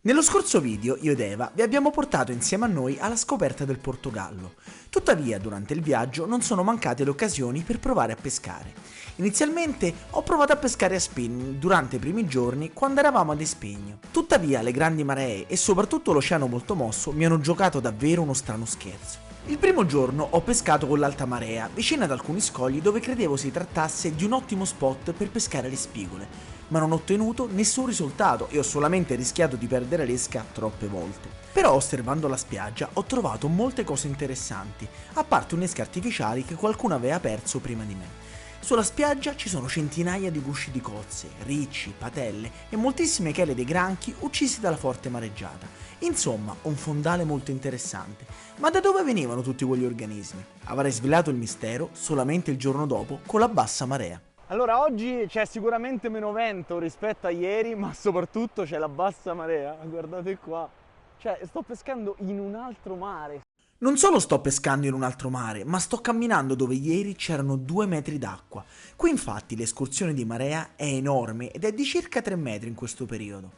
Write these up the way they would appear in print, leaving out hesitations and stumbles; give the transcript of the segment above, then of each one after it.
Nello scorso video io ed Eva vi abbiamo portato insieme a noi alla scoperta del Portogallo. Tuttavia, durante il viaggio non sono mancate le occasioni per provare a pescare. Inizialmente ho provato a pescare a spinning durante i primi giorni quando eravamo ad Espegno. Tuttavia le grandi maree e soprattutto l'oceano molto mosso mi hanno giocato davvero uno strano scherzo. Il primo giorno ho pescato con l'alta marea, vicino ad alcuni scogli dove credevo si trattasse di un ottimo spot per pescare le spigole, ma non ho ottenuto nessun risultato e ho solamente rischiato di perdere l'esca troppe volte. Però osservando la spiaggia ho trovato molte cose interessanti, a parte un'esca artificiali che qualcuno aveva perso prima di me. Sulla spiaggia ci sono centinaia di gusci di cozze, ricci, patelle e moltissime chele dei granchi uccisi dalla forte mareggiata. Insomma, un fondale molto interessante. Ma da dove venivano tutti quegli organismi? Avrei svelato il mistero solamente il giorno dopo con la bassa marea. Allora, oggi c'è sicuramente meno vento rispetto a ieri, ma soprattutto c'è la bassa marea. Guardate qua. Cioè, sto pescando in un altro mare. Non solo sto pescando in un altro mare, ma sto camminando dove ieri c'erano 2 metri d'acqua. Qui infatti l'escursione di marea è enorme ed è di circa 3 metri in questo periodo.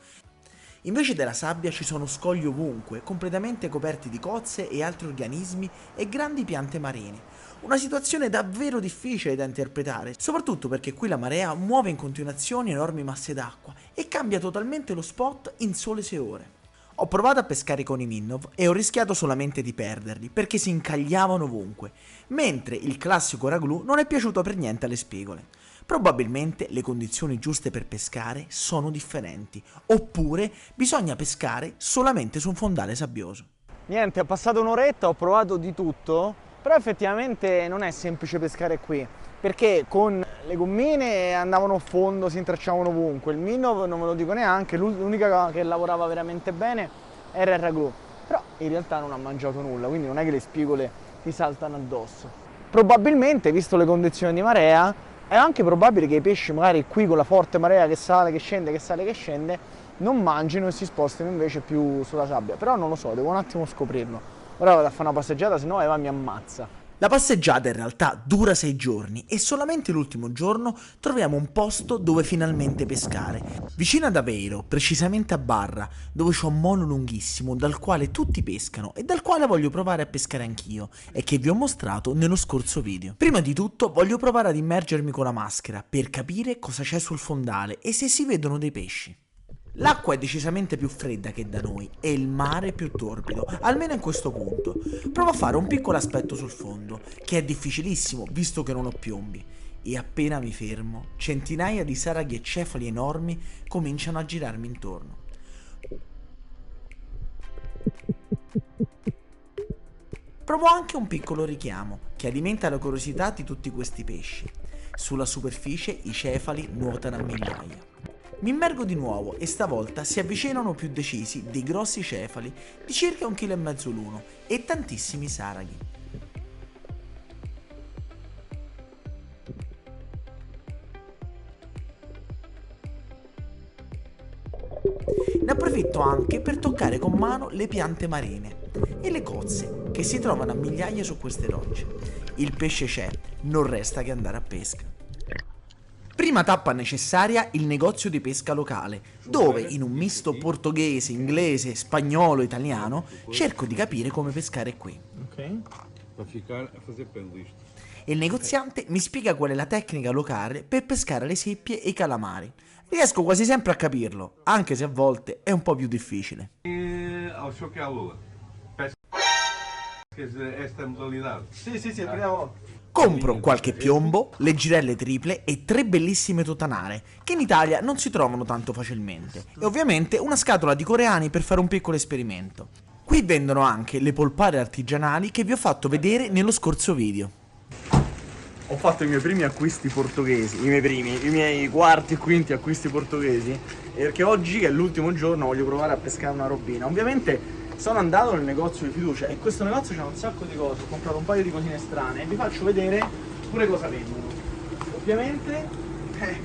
Invece della sabbia ci sono scogli ovunque, completamente coperti di cozze e altri organismi e grandi piante marine. Una situazione davvero difficile da interpretare, soprattutto perché qui la marea muove in continuazione enormi masse d'acqua e cambia totalmente lo spot in sole 6 ore. Ho provato a pescare con i Minnov e ho rischiato solamente di perderli perché si incagliavano ovunque, mentre il classico raglu non è piaciuto per niente alle spigole. Probabilmente le condizioni giuste per pescare sono differenti, oppure bisogna pescare solamente su un fondale sabbioso. Niente, è passata un'oretta, ho provato di tutto, però effettivamente non è semplice pescare qui, perché con le gommine andavano a fondo, si intrecciavano ovunque, il Minnov non ve lo dico neanche, l'unica che lavorava veramente bene era il ragù, però in realtà non ha mangiato nulla, quindi non è che le spigole ti saltano addosso. Probabilmente, visto le condizioni di marea, è anche probabile che i pesci magari qui con la forte marea che sale, che scende, che sale, che scende, non mangino e si spostino invece più sulla sabbia, però non lo so, devo un attimo scoprirlo. Ora vado a fare una passeggiata, sennò Eva mi ammazza. La passeggiata in realtà dura 6 giorni e solamente l'ultimo giorno troviamo un posto dove finalmente pescare. Vicino ad Aveiro, precisamente a Barra, dove c'è un molo lunghissimo dal quale tutti pescano e dal quale voglio provare a pescare anch'io e che vi ho mostrato nello scorso video. Prima di tutto voglio provare ad immergermi con la maschera per capire cosa c'è sul fondale e se si vedono dei pesci. L'acqua è decisamente più fredda che da noi e il mare più torbido, almeno in questo punto. Provo a fare un piccolo aspetto sul fondo, che è difficilissimo visto che non ho piombi. E appena mi fermo, centinaia di saraghi e cefali enormi cominciano a girarmi intorno. Provo anche un piccolo richiamo, che alimenta la curiosità di tutti questi pesci. Sulla superficie i cefali nuotano a migliaia. Mi immergo di nuovo e stavolta si avvicinano più decisi dei grossi cefali di circa 1,5 kg l'uno e tantissimi saraghi. Ne approfitto anche per toccare con mano le piante marine e le cozze che si trovano a migliaia su queste rocce. Il pesce c'è, non resta che andare a pesca. Prima tappa necessaria il negozio di pesca locale, dove in un misto portoghese, inglese, spagnolo, italiano cerco di capire come pescare qui. Il negoziante mi spiega qual è la tecnica locale per pescare le seppie e i calamari. Riesco quasi sempre a capirlo, anche se a volte è un po' più difficile. Questa modalità. Sì, è la prima volta. Compro qualche piombo, le girelle triple e 3 bellissime totanare, che in Italia non si trovano tanto facilmente, e ovviamente una scatola di coreani per fare un piccolo esperimento. Qui vendono anche le polpare artigianali che vi ho fatto vedere nello scorso video. Ho fatto i miei primi acquisti portoghesi, i miei quarti e quinti acquisti portoghesi, perché oggi che è l'ultimo giorno voglio provare a pescare una robina. Ovviamente sono andato nel negozio di fiducia e questo negozio c'ha un sacco di cose, ho comprato un paio di cosine strane e vi faccio vedere pure cosa vendono. Ovviamente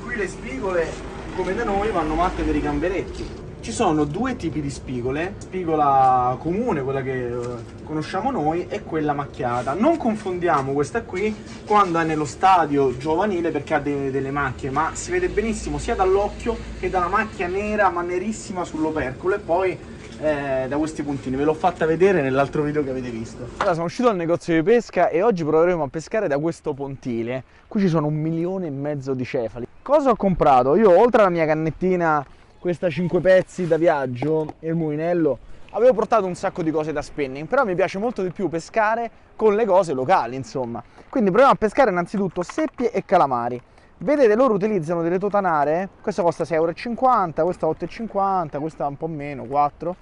qui le spigole come da noi vanno matte per i gamberetti, Ci sono due tipi di spigole, spigola comune, quella che conosciamo noi, e quella macchiata. Non confondiamo questa qui quando è nello stadio giovanile perché ha delle macchie, ma si vede benissimo sia dall'occhio che dalla macchia nera, ma nerissima sull'opercolo, e poi da questi puntini. Ve l'ho fatta vedere nell'altro video che avete visto. Allora, sono uscito dal negozio di pesca e oggi proveremo a pescare da questo pontile. Qui ci sono 1,5 milioni di cefali. Cosa ho comprato? Io, oltre alla mia cannettina, questa 5 pezzi da viaggio e il mulinello, avevo portato un sacco di cose da spinning, però mi piace molto di più pescare con le cose locali, insomma. Quindi proviamo a pescare innanzitutto seppie e calamari. Vedete, loro utilizzano delle totanare, questa costa 6,50 €, questa 8,50 €, questa un po' meno, 4,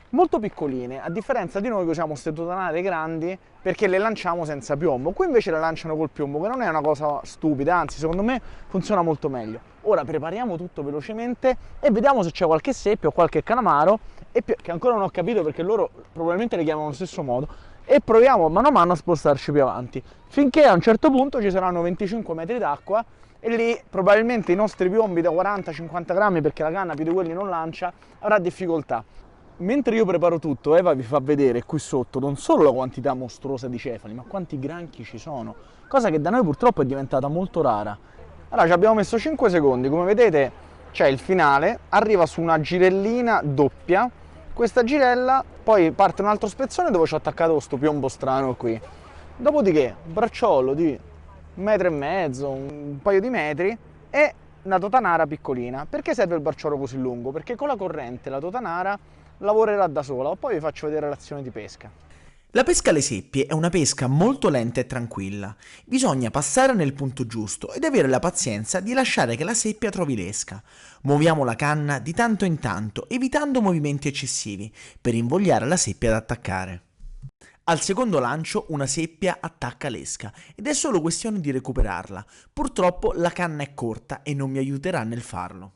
molto piccoline, a differenza di noi che usiamo queste totanare grandi perché le lanciamo senza piombo. Qui invece le lanciano col piombo, che non è una cosa stupida, anzi secondo me funziona molto meglio. Ora prepariamo tutto velocemente e vediamo se c'è qualche seppia o qualche calamaro, che ancora non ho capito perché loro probabilmente le chiamano allo stesso modo, e proviamo mano a mano a spostarci più avanti, finché a un certo punto ci saranno 25 metri d'acqua e lì probabilmente i nostri piombi da 40-50 grammi, perché la canna più di quelli non lancia, avrà difficoltà. Mentre io preparo tutto, Eva vi fa vedere qui sotto non solo la quantità mostruosa di cefali, ma quanti granchi ci sono, cosa che da noi purtroppo è diventata molto rara. Allora ci abbiamo messo 5 secondi, come vedete c'è il finale, arriva su una girellina doppia, questa girella, poi parte un altro spezzone dove ci ho attaccato questo piombo strano qui. Dopodiché un bracciolo di 1,5 m, un paio di metri, e una totanara piccolina. Perché serve il bracciolo così lungo? Perché con la corrente la totanara lavorerà da sola, poi vi faccio vedere l'azione di pesca. La pesca alle seppie è una pesca molto lenta e tranquilla. Bisogna passare nel punto giusto ed avere la pazienza di lasciare che la seppia trovi l'esca. Muoviamo la canna di tanto in tanto, evitando movimenti eccessivi, per invogliare la seppia ad attaccare. Al secondo lancio una seppia attacca l'esca ed è solo questione di recuperarla. Purtroppo la canna è corta e non mi aiuterà nel farlo.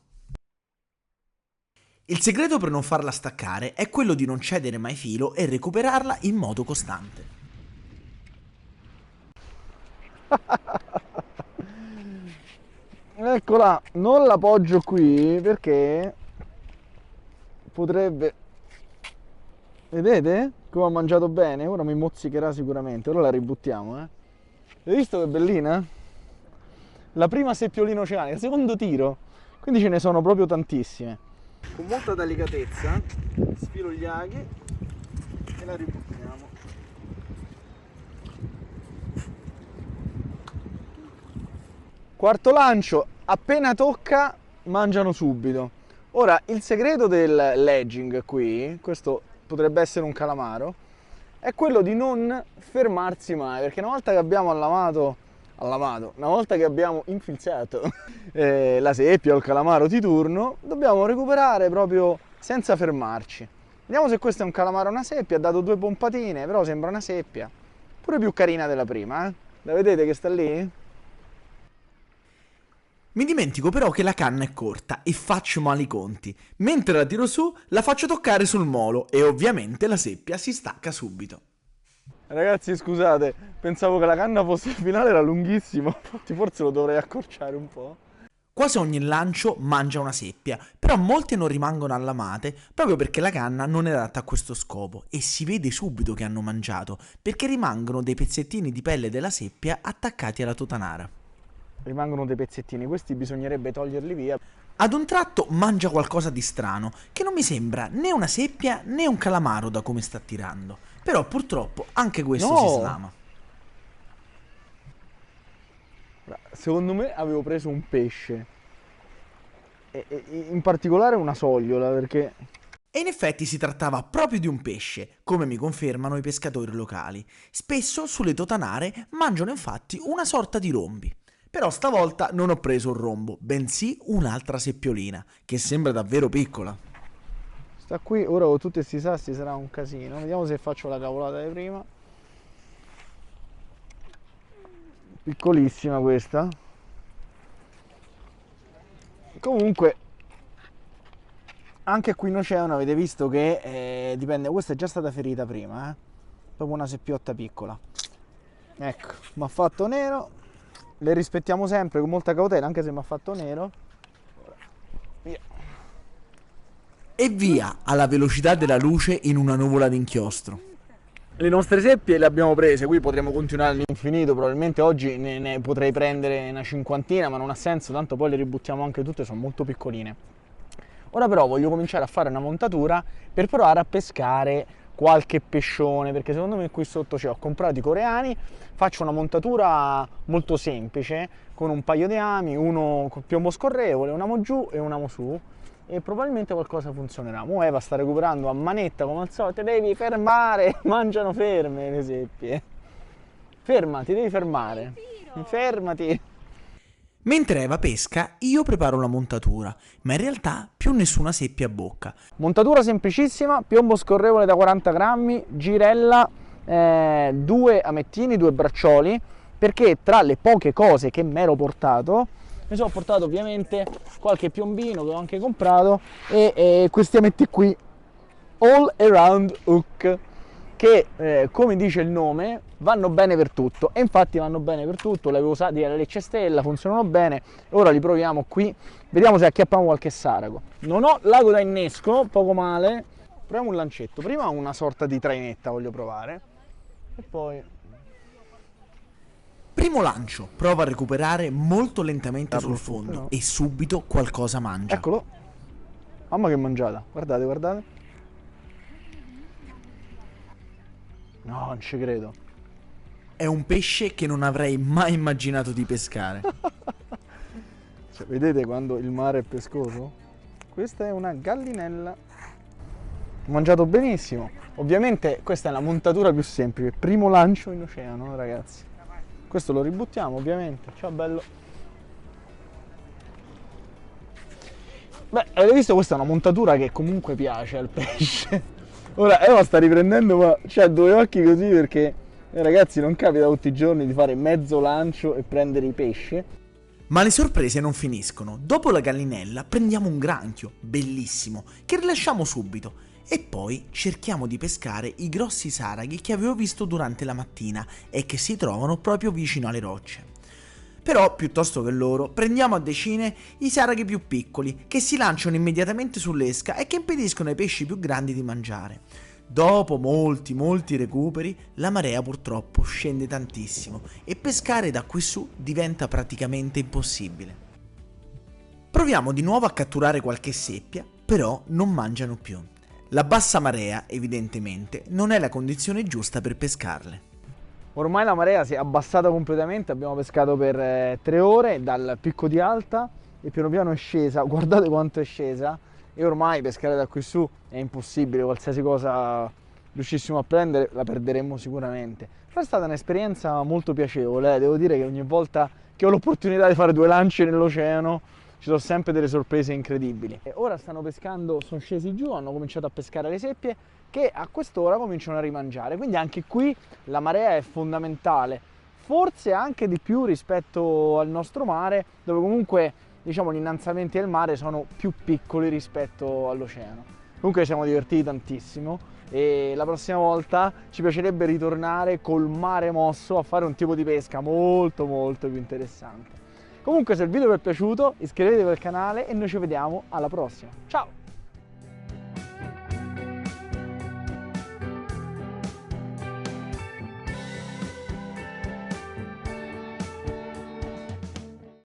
Il segreto per non farla staccare è quello di non cedere mai filo e recuperarla in modo costante. Eccola, non la poggio qui perché potrebbe... Vedete come ha mangiato bene? Ora mi mozzicherà sicuramente, ora la ributtiamo, Hai visto che bellina? La prima seppiolina oceanica, secondo tiro, quindi ce ne sono proprio tantissime. Con molta delicatezza sfilo gli aghi e la ributtiamo. Quarto lancio, appena tocca mangiano subito. Ora, il segreto del ledging qui, questo potrebbe essere un calamaro, è quello di non fermarsi mai, perché una volta che abbiamo una volta che abbiamo infilzato la seppia o il calamaro di turno, dobbiamo recuperare proprio senza fermarci. Vediamo se questo è un calamaro o una seppia. Ha dato 2 pompatine, però sembra una seppia, pure più carina della prima, La vedete che sta lì? Mi dimentico però che la canna è corta e faccio male i conti. Mentre la tiro su, la faccio toccare sul molo e ovviamente la seppia si stacca subito. Ragazzi, scusate, pensavo che la canna fosse il finale, era lunghissimo, forse lo dovrei accorciare un po'. Quasi ogni lancio mangia una seppia, però molte non rimangono allamate proprio perché la canna non è adatta a questo scopo e si vede subito che hanno mangiato perché rimangono dei pezzettini di pelle della seppia attaccati alla totanara. Rimangono dei pezzettini, questi bisognerebbe toglierli via. Ad un tratto mangia qualcosa di strano, che non mi sembra né una seppia né un calamaro da come sta tirando. Però purtroppo anche questo si slama. Secondo me avevo preso un pesce, e in particolare una sogliola, perché... E in effetti si trattava proprio di un pesce, come mi confermano i pescatori locali. Spesso sulle totanare mangiano infatti una sorta di rombi. Però stavolta non ho preso un rombo, bensì un'altra seppiolina, che sembra davvero piccola. Sta qui, ora con tutti questi sassi sarà un casino. Vediamo se faccio la cavolata di prima. Piccolissima questa. Comunque, anche qui in oceano avete visto che dipende, questa è già stata ferita prima, proprio una seppiotta piccola. Ecco, mi ha fatto nero. Le rispettiamo sempre con molta cautela, anche se mi ha fatto nero. Via. E via alla velocità della luce in una nuvola d'inchiostro. Le nostre seppie le abbiamo prese, qui potremo continuare all'infinito, probabilmente oggi ne potrei prendere una cinquantina, ma non ha senso, tanto poi le ributtiamo anche tutte, sono molto piccoline. Ora però voglio cominciare a fare una montatura per provare a pescare qualche pescione, perché secondo me qui sotto ho comprato i coreani. Faccio una montatura molto semplice, con un paio di ami, uno con piombo scorrevole, un amo giù e un amo su, e probabilmente qualcosa funzionerà. Mo Eva sta recuperando a manetta come al solito, devi fermare, mangiano ferme le seppie. Fermati, devi fermare, fermati. Mentre Eva pesca, io preparo la montatura, ma in realtà più nessuna seppia a bocca. Montatura semplicissima, piombo scorrevole da 40 grammi, girella, 2 amettini, 2 braccioli, perché tra le poche cose che mi ero portato, mi sono portato ovviamente qualche piombino che ho anche comprato e questi ametti qui, all around hook, che come dice il nome vanno bene per tutto, e infatti vanno bene per tutto. Li avevo usati alla Lecce Stella, funzionano bene, ora li proviamo qui, vediamo se acchiappiamo qualche sarago. Non ho l'ago da innesco, poco male, proviamo un lancetto, prima una sorta di trainetta voglio provare e poi... Primo lancio, prova a recuperare molto lentamente sul fondo no. e subito qualcosa mangia. Eccolo, mamma che mangiata, guardate, guardate. No, non ci credo. È un pesce che non avrei mai immaginato di pescare. Cioè, vedete quando il mare è pescoso? Questa è una gallinella. Ho mangiato benissimo. Ovviamente questa è la montatura più semplice. Primo lancio in oceano, ragazzi. Questo lo ributtiamo, ovviamente. Ciao, bello. Beh, avete visto? Questa è una montatura che comunque piace al pesce. Ora Eva sta riprendendo, ma c'ha due occhi così perché, ragazzi, non capita tutti i giorni di fare mezzo lancio e prendere i pesci. Ma le sorprese non finiscono. Dopo la gallinella prendiamo un granchio, bellissimo, che rilasciamo subito. E poi cerchiamo di pescare i grossi saraghi che avevo visto durante la mattina e che si trovano proprio vicino alle rocce. Però, piuttosto che loro, prendiamo a decine i saraghi più piccoli, che si lanciano immediatamente sull'esca e che impediscono ai pesci più grandi di mangiare. Dopo molti recuperi, la marea purtroppo scende tantissimo e pescare da qui su diventa praticamente impossibile. Proviamo di nuovo a catturare qualche seppia, però non mangiano più. La bassa marea, evidentemente, non è la condizione giusta per pescarle. Ormai la marea si è abbassata completamente, abbiamo pescato per 3 ore dal picco di Alta e piano piano è scesa, guardate quanto è scesa, e ormai pescare da qui su è impossibile, qualsiasi cosa riuscissimo a prendere la perderemmo sicuramente. Però è stata un'esperienza molto piacevole, devo dire che ogni volta che ho l'opportunità di fare 2 lanci nell'oceano ci sono sempre delle sorprese incredibili. E ora stanno pescando, sono scesi giù, hanno cominciato a pescare le seppie che a quest'ora cominciano a rimangiare, quindi anche qui la marea è fondamentale, forse anche di più rispetto al nostro mare, dove comunque diciamo gli innalzamenti del mare sono più piccoli rispetto all'oceano. Comunque ci siamo divertiti tantissimo e la prossima volta ci piacerebbe ritornare col mare mosso a fare un tipo di pesca molto più interessante. Comunque se il video vi è piaciuto iscrivetevi al canale e noi ci vediamo alla prossima. Ciao!